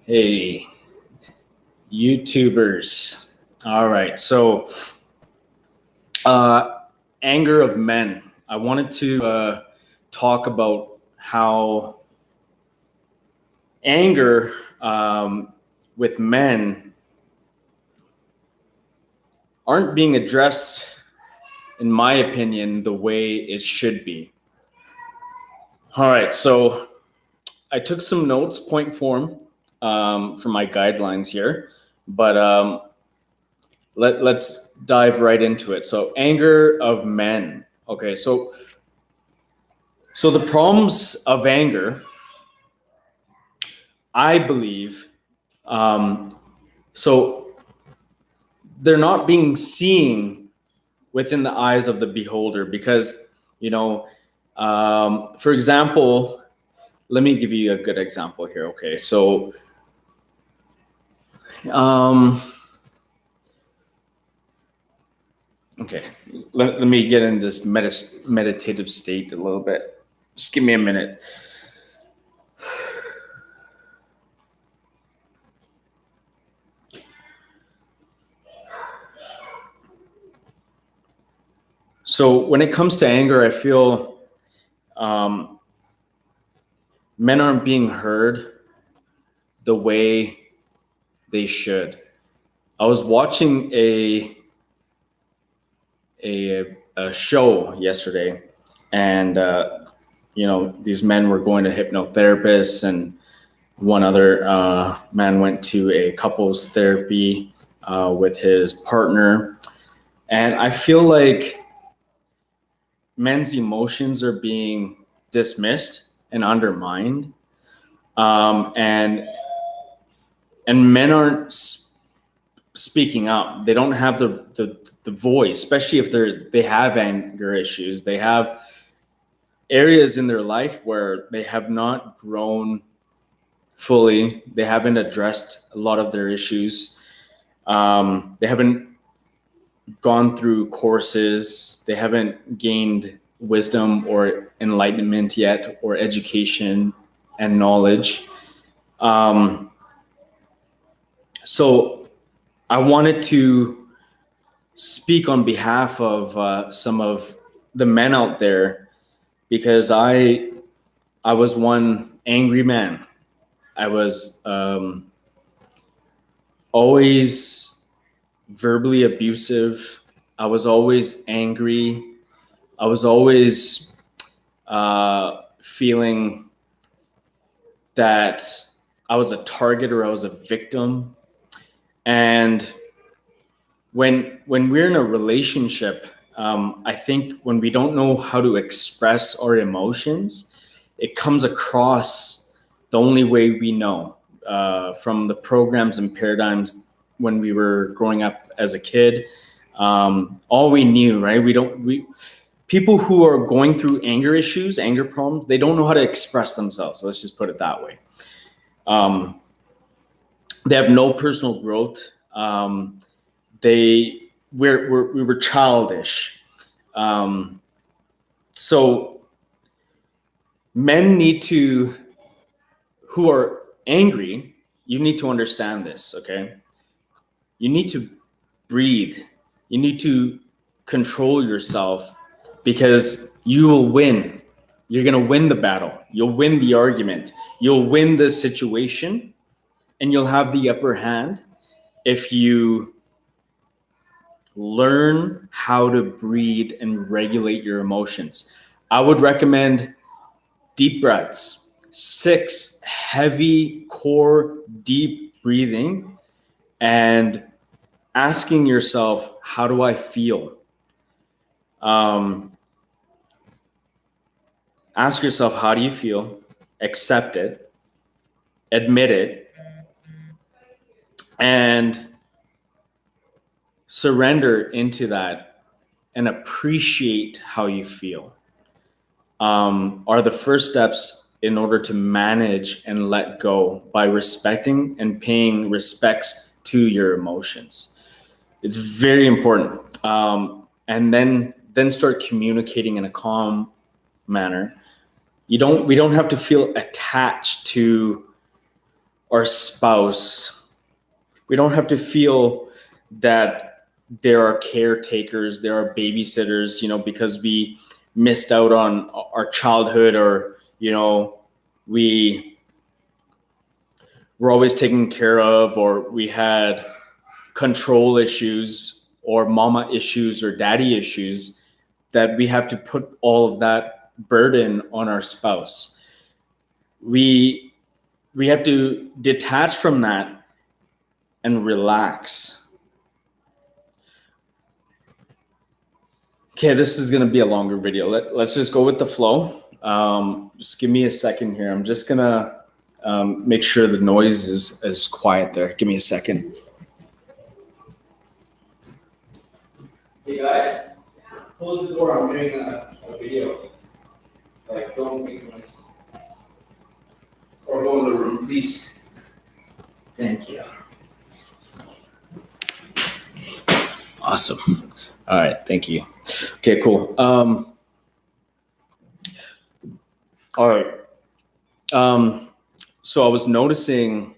Hey, YouTubers. All right. So, anger of men. I wanted to talk about how anger with men aren't being addressed, in my opinion, the way it should be. All right. So, I took some notes, point form, for my guidelines here, but let's dive right into it. So, anger of men. Okay, so the problems of anger, I believe, so they're not being seen within the eyes of the beholder because, for example, let me give you a good example here. Okay, so okay, let me get in this meditative state a little bit. Just give me a minute. So when it comes to anger, I feel men aren't being heard the way they should. I was watching a show yesterday, and these men were going to hypnotherapists, and one other man went to a couples therapy with his partner, and I feel like men's emotions are being dismissed and undermined, and men aren't speaking up. They don't have the voice, especially if they have anger issues. They have areas in their life where they have not grown fully. They haven't addressed a lot of their issues. They haven't gone through courses. They haven't gained wisdom or enlightenment yet, or education and knowledge. So I wanted to speak on behalf of some of the men out there, because I was one angry man. I was always verbally abusive. I was always angry. I was always feeling that I was a target or I was a victim. And when we're in a relationship, I think when we don't know how to express our emotions, it comes across the only way we know, from the programs and paradigms when we were growing up as a kid. All we knew, right? People who are going through anger issues, anger problems, they don't know how to express themselves. Let's just put it that way. They have no personal growth. We were childish. So men who are angry, you need to understand this, okay? You need to breathe. You need to control yourself, because you will win. You're going to win the battle. You'll win the argument. You'll win the situation, and you'll have the upper hand if you learn how to breathe and regulate your emotions. I would recommend deep breaths, 6 heavy core deep breathing, and asking yourself, how do I feel? Ask yourself, how do you feel? Accept it, admit it, and surrender into that and appreciate how you feel. Are the first steps in order to manage and let go by respecting and paying respects to your emotions. It's very important. And then start communicating in a calm manner. We don't have to feel attached to our spouse, we don't have to feel that there are caretakers, there are babysitters, because we missed out on our childhood, or, we're always taken care of, or we had control issues or mama issues or daddy issues, that we have to put all of that burden on our spouse. We have to detach from that and relax. Okay, this is going to be a longer video. Let's just go with the flow. Just give me a second here. I'm just going to make sure the noise is quiet there. Give me a second. Hey guys, close the door. I'm doing a video. Like, don't make noise. Or go in the room, please. Thank you. Awesome. All right, thank you. Okay, cool. All right. So I was noticing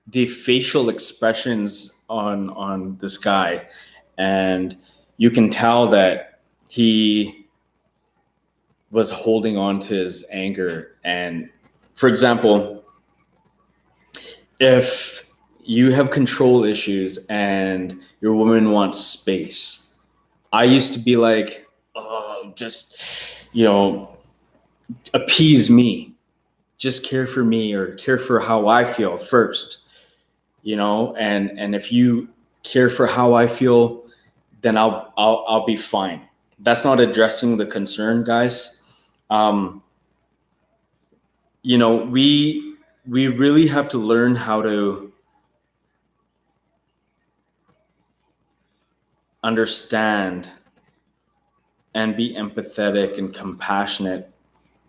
the facial expressions on this guy, and you can tell that he was holding on to his anger. And for example, if you have control issues and your woman wants space, I used to be like, oh, just, appease me, just care for me, or care for how I feel first, and if you care for how I feel, then I'll be fine. That's not addressing the concern, guys. We really have to learn how to understand and be empathetic and compassionate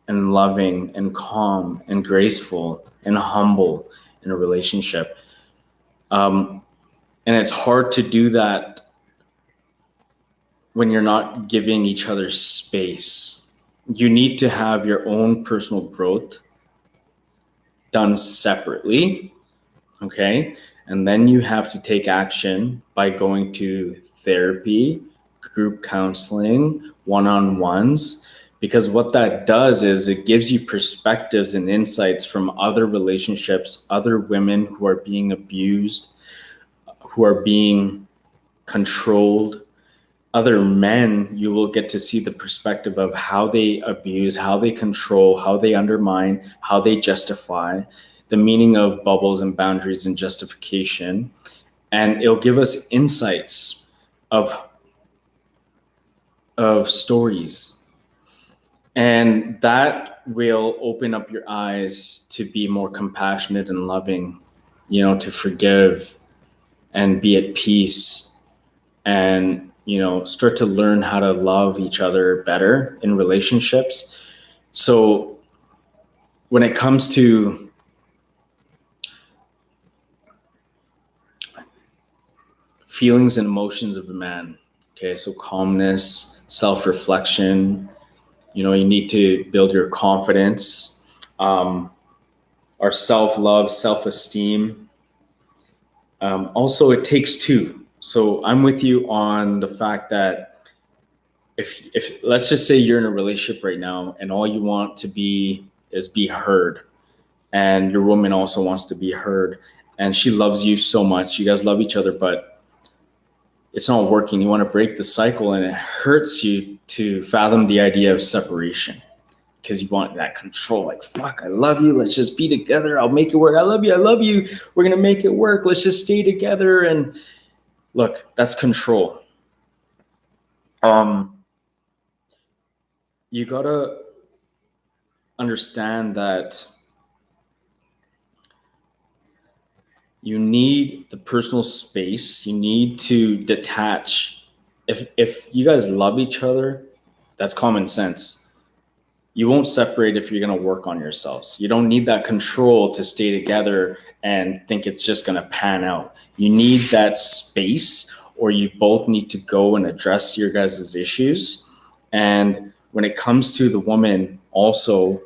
and loving and calm and graceful and humble in a relationship. And it's hard to do that when you're not giving each other space. You need to have your own personal growth done separately, okay? And then you have to take action by going to therapy, group counseling, one-on-ones, because what that does is it gives you perspectives and insights from other relationships, other women who are being abused, who are being controlled, other men. You will get to see the perspective of how they abuse, how they control, how they undermine, how they justify, the meaning of bubbles and boundaries and justification. And it'll give us insights of stories. And that will open up your eyes to be more compassionate and loving, to forgive and be at peace, and start to learn how to love each other better in relationships. So when it comes to feelings and emotions of a man, okay, so calmness, self-reflection, you need to build your confidence, our self-love, self-esteem. Also, it takes two. So I'm with you on the fact that if let's just say you're in a relationship right now and all you want to be is be heard, and your woman also wants to be heard, and she loves you so much, you guys love each other, but it's not working. You want to break the cycle, and it hurts you to fathom the idea of separation because you want that control. Like, fuck, I love you. Let's just be together. I'll make it work. I love you. I love you. We're going to make it work. Let's just stay together. And look, that's control. You got to understand that you need the personal space. You need to detach. If you guys love each other, that's common sense. You won't separate if you're going to work on yourselves. You don't need that control to stay together and think it's just going to pan out. You need that space, or you both need to go and address your guys' issues. And when it comes to the woman, also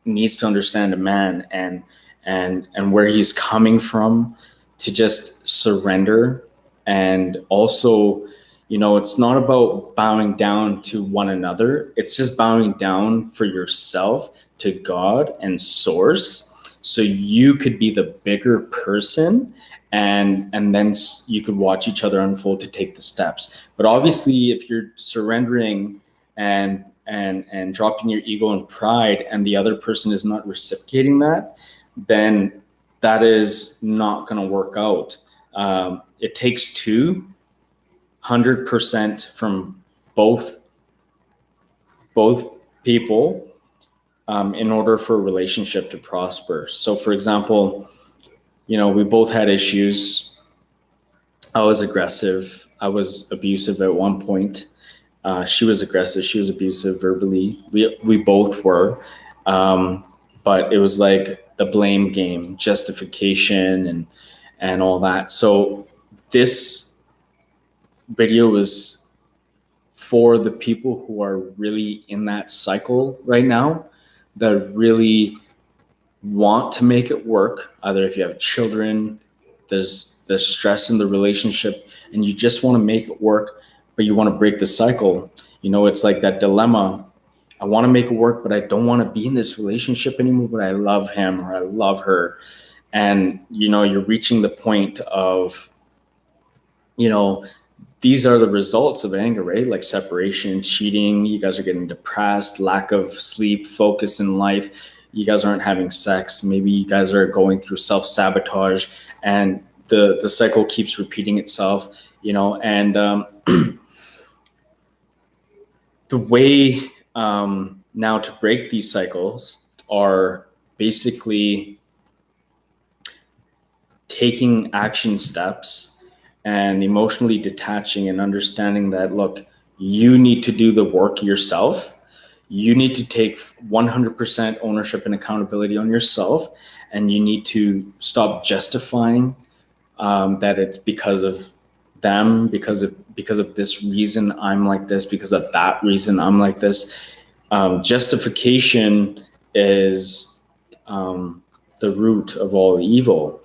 needs to understand a man and and where he's coming from, to just surrender. And also, it's not about bowing down to one another. It's just bowing down for yourself to God and source, so you could be the bigger person, and then you could watch each other unfold to take the steps. But obviously, if you're surrendering and dropping your ego and pride, and the other person is not reciprocating that, then that is not going to work out. It takes 200% from both people in order for a relationship to prosper. So, for example, we both had issues. I was aggressive. I was abusive at one point. She was aggressive. She was abusive verbally. We both were. But it was like the blame game, justification, and all that. So this video was for the people who are really in that cycle right now, that really want to make it work. Either if you have children, there's stress in the relationship, and you just want to make it work, but you want to break the cycle. It's like that dilemma. I want to make it work, but I don't want to be in this relationship anymore, but I love him or I love her. And, you're reaching the point of, these are the results of anger, right? Like separation, cheating. You guys are getting depressed, lack of sleep, focus in life. You guys aren't having sex. Maybe you guys are going through self-sabotage, and the cycle keeps repeating itself, and the way now to break these cycles are basically taking action steps and emotionally detaching and understanding that, look, you need to do the work yourself. You need to take 100% ownership and accountability on yourself, and you need to stop justifying that it's because of them, because of this reason I'm like this, because of that reason I'm like this. Justification is the root of all evil,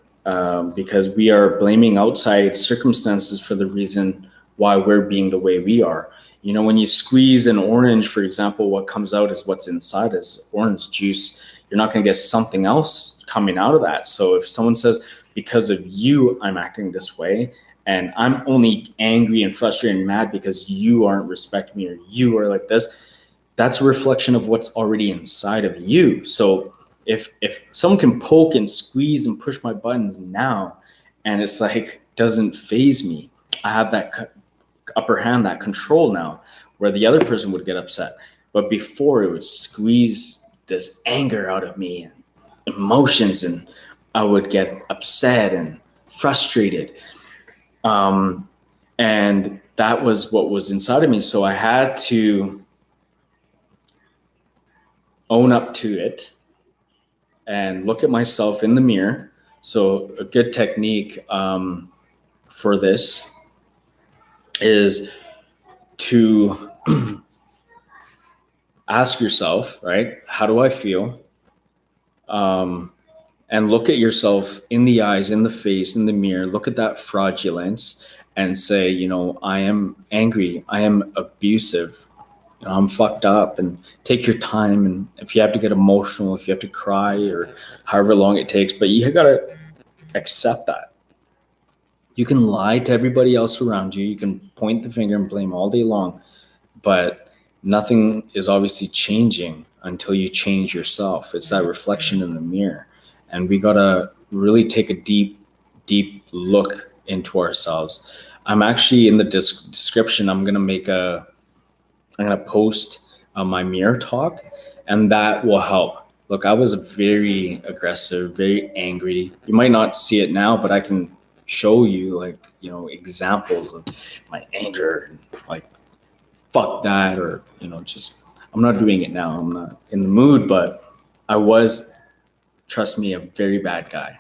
because we are blaming outside circumstances for the reason why we're being the way we are. When you squeeze an orange, for example, what comes out is what's inside is orange juice. You're not going to get something else coming out of that. So if someone says, because of you, I'm acting this way, and I'm only angry and frustrated and mad because you aren't respecting me, or you are like this, that's a reflection of what's already inside of you. So if someone can poke and squeeze and push my buttons now, and it's like, doesn't faze me, I have that upper hand, that control now, where the other person would get upset. But before, it would squeeze this anger out of me and emotions, and I would get upset and frustrated. And that was what was inside of me. So I had to own up to it and look at myself in the mirror. So a good technique for this is to ask yourself, right, how do I feel? And look at yourself in the eyes, in the face, in the mirror. Look at that fraudulence and say, I am angry. I am abusive. I'm fucked up. And take your time. And if you have to get emotional, if you have to cry, or however long it takes, but you got to accept that. You can lie to everybody else around you. You can point the finger and blame all day long, but nothing is obviously changing until you change yourself. It's that reflection in the mirror. And we got to really take a deep look into ourselves. I'm actually in the description, I'm going to post my mirror talk, and that will help. Look, I was very aggressive, very angry. You might not see it now, but I can show you examples of my anger, like fuck that, or just, I'm not doing it now. I'm not in the mood, but I was, trust me, a very bad guy.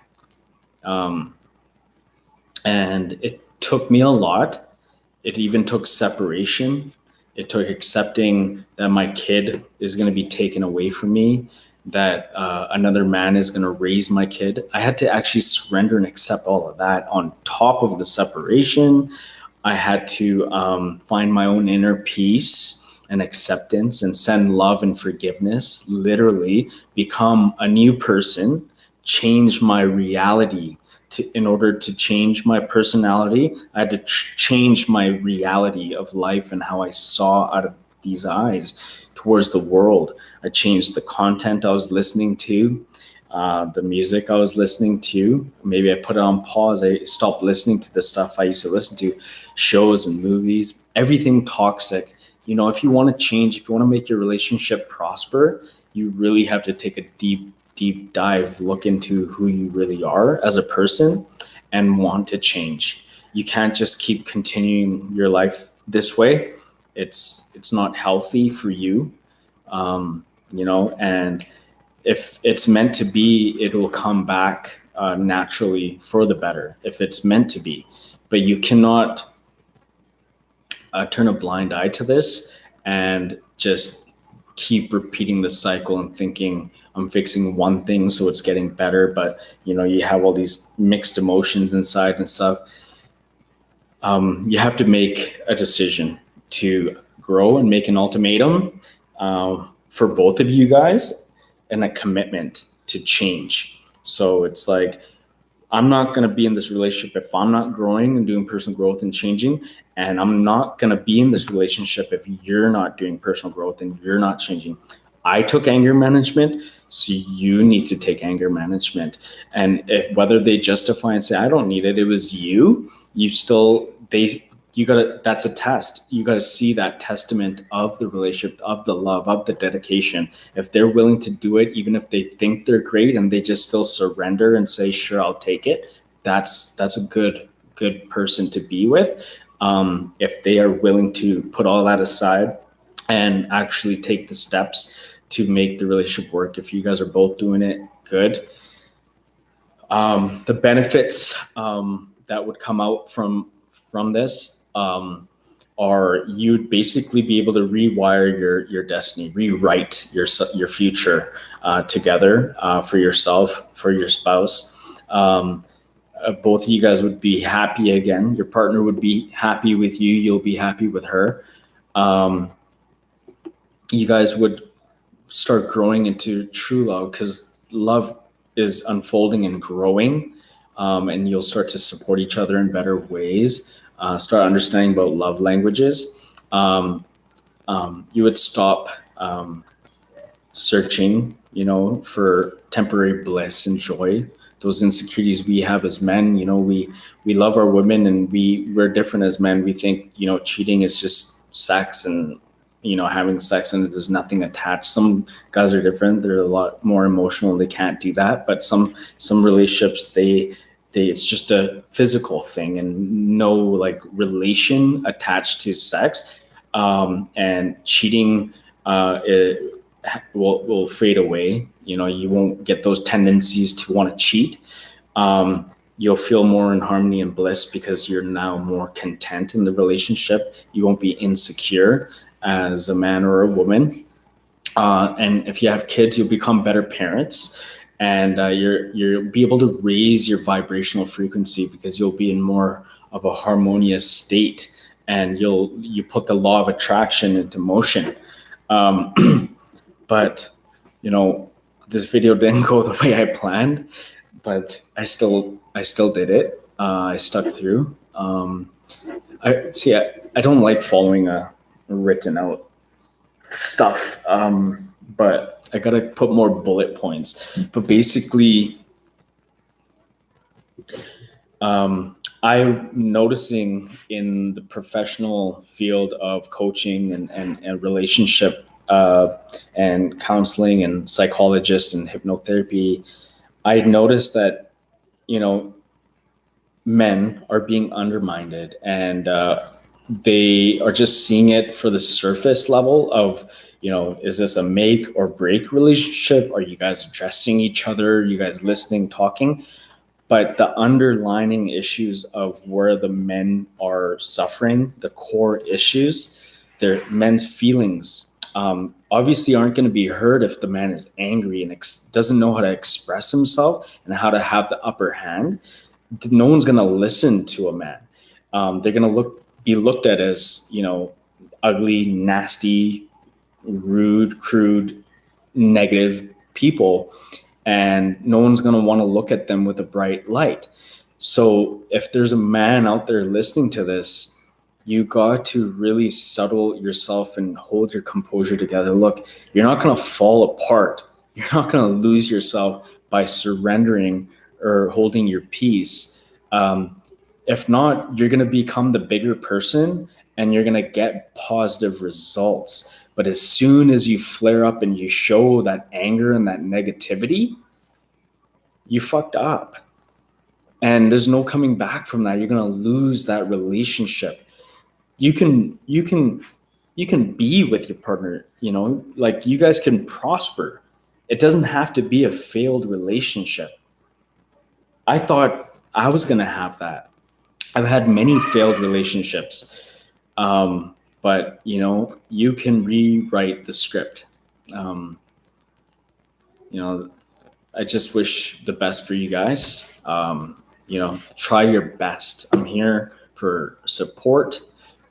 And it took me a lot. It even took separation. It took accepting that my kid is going to be taken away from me, that another man is going to raise my kid. I had to actually surrender and accept all of that on top of the separation. I had to find my own inner peace and acceptance and send love and forgiveness, literally become a new person, change my reality. In order to change my personality, I had to change my reality of life and how I saw out of these eyes towards the world. I changed the content I was listening to, the music I was listening to. Maybe I put it on pause. I stopped listening to the stuff I used to listen to, shows and movies, everything toxic. You know, if you want to change, if you want to make your relationship prosper, you really have to take a deep dive, look into who you really are as a person and want to change. You can't just keep continuing your life this way. It's not healthy for you, you know, and if it's meant to be, it will come back naturally for the better if it's meant to be. But you cannot turn a blind eye to this and just keep repeating the cycle and thinking I'm fixing one thing so it's getting better, but you know, you have all these mixed emotions inside and stuff. You have to make a decision to grow and make an ultimatum for both of you guys and a commitment to change. So it's like, I'm not going to be in this relationship if I'm not growing and doing personal growth and changing. And I'm not going to be in this relationship if you're not doing personal growth and you're not changing. I took anger management, so you need to take anger management. And if whether they justify and say, I don't need it, it was you, you gotta, that's a test. You gotta see that testament of the relationship, of the love, of the dedication. If they're willing to do it, even if they think they're great and they just still surrender and say, sure, I'll take it, that's a good person to be with. If they are willing to put all that aside and actually take the steps to make the relationship work, if you guys are both doing it, good. The benefits that would come out from this are you'd basically be able to rewire your destiny, rewrite your future together for yourself, for your spouse. Both of you guys would be happy again. Your partner would be happy with you. You'll be happy with her. You guys would start growing into true love, because love is unfolding and growing, and you'll start to support each other in better ways. Start understanding about love languages. You would stop searching, you know, for temporary bliss and joy. Those insecurities we have as men, you know, we love our women and we're different as men. We think, you know, cheating is just sex and, you know, having sex and there's nothing attached. Some guys are different. They're a lot more emotional. They can't do that. But some relationships, it's just a physical thing and no like relation attached to sex. And cheating it will fade away. You know, you won't get those tendencies to want to cheat. You'll feel more in harmony and bliss because you're now more content in the relationship. You won't be insecure as a man or a woman. And if you have kids, you'll become better parents, and you'll be able to raise your vibrational frequency because you'll be in more of a harmonious state, and you put the law of attraction into motion. But you know, this video didn't go the way I planned, but I still did it. I stuck through. I don't like following a written out stuff, but I gotta put more bullet points. But basically, I'm noticing in the professional field of coaching and relationship and counseling and psychologists and hypnotherapy, I noticed that, you know, men are being undermined and they are just seeing it for the surface level of, you know, is this a make or break relationship? Are you guys addressing each other? Are you guys listening, talking? But the underlining issues of where the men are suffering, the core issues, their men's feelings obviously aren't going to be heard if the man is angry and doesn't know how to express himself and how to have the upper hand. No one's going to listen to a man. They're going to be looked at as, ugly, nasty, rude, crude, negative people, and no one's going to want to look at them with a bright light. So if there's a man out there listening to this, you got to really settle yourself and hold your composure together. Look, you're not going to fall apart. You're not going to lose yourself by surrendering or holding your peace. If not, you're going to become the bigger person and you're going to get positive results. But as soon as you flare up and you show that anger and that negativity, you fucked up. And there's no coming back from that. You're going to lose that relationship. You can be with your partner, like you guys can prosper. It doesn't have to be a failed relationship. I thought I was going to have that. I've had many failed relationships. But you can rewrite the script. I just wish the best for you guys. Try your best. I'm here for support.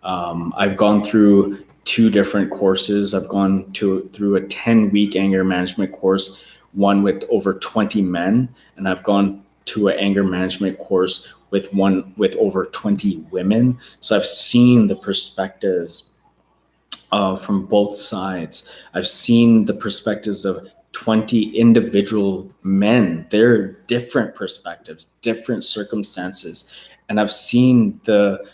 I've gone through 2 different courses. I've gone through a 10-week anger management course, one with over 20 men, and I've gone to an anger management course with one with over 20 women. So I've seen the perspectives from both sides. I've seen the perspectives of 20 individual men, their different perspectives, different circumstances. And I've seen the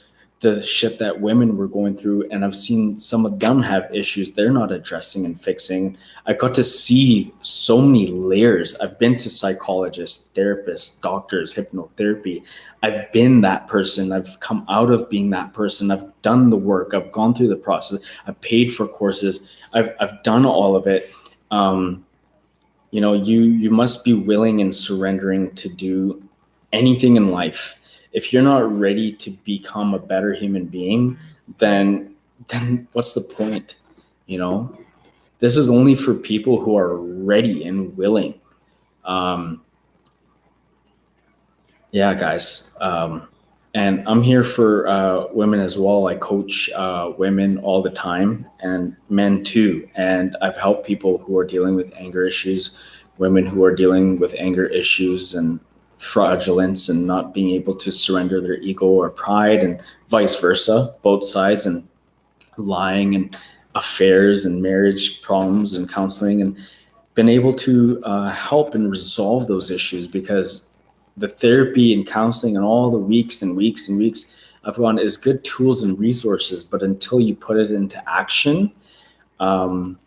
shit that women were going through, and I've seen some of them have issues they're not addressing and fixing. I got to see so many layers. I've been to psychologists, therapists, doctors, hypnotherapy. I've been that person. I've come out of being that person. I've done the work. I've gone through the process. I've paid for courses. I've done all of it. You must be willing and surrendering to do anything in life. If you're not ready to become a better human being, then what's the point? This is only for people who are ready and willing. Guys. And I'm here for women as well. I coach women all the time and men too. And I've helped people who are dealing with anger issues, women who are dealing with anger issues and fraudulence and not being able to surrender their ego or pride, and vice versa, both sides, and lying and affairs and marriage problems and counseling, and been able to help and resolve those issues, because the therapy and counseling and all the weeks and weeks and weeks I've gone is good tools and resources, but until you put it into action, and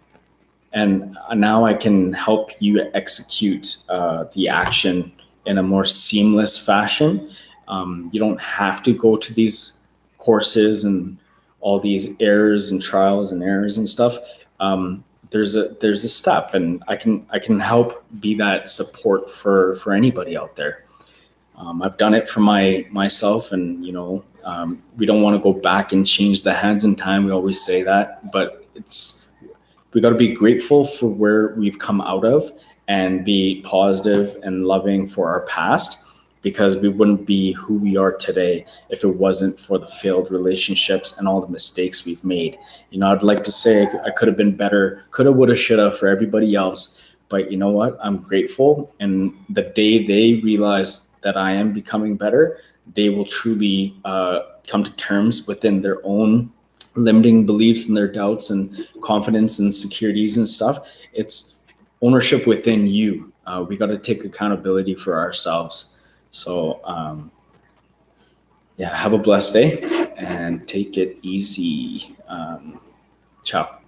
now I can help you execute the action in a more seamless fashion. You don't have to go to these courses and all these errors and trials and errors and stuff. There's a step, and I can help be that support for anybody out there. I've done it for myself, and we don't want to go back and change the hands in time. We always say that, but we got to be grateful for where we've come out of and be positive and loving for our past, because we wouldn't be who we are today if it wasn't for the failed relationships and all the mistakes we've made. I'd like to say I could have been better, coulda, woulda, shoulda for everybody else, but you know what? I'm grateful, and the day they realize that I am becoming better, they will truly come to terms within their own limiting beliefs and their doubts and confidence and securities and stuff. It's ownership within you. We got to take accountability for ourselves. So have a blessed day and take it easy. Ciao.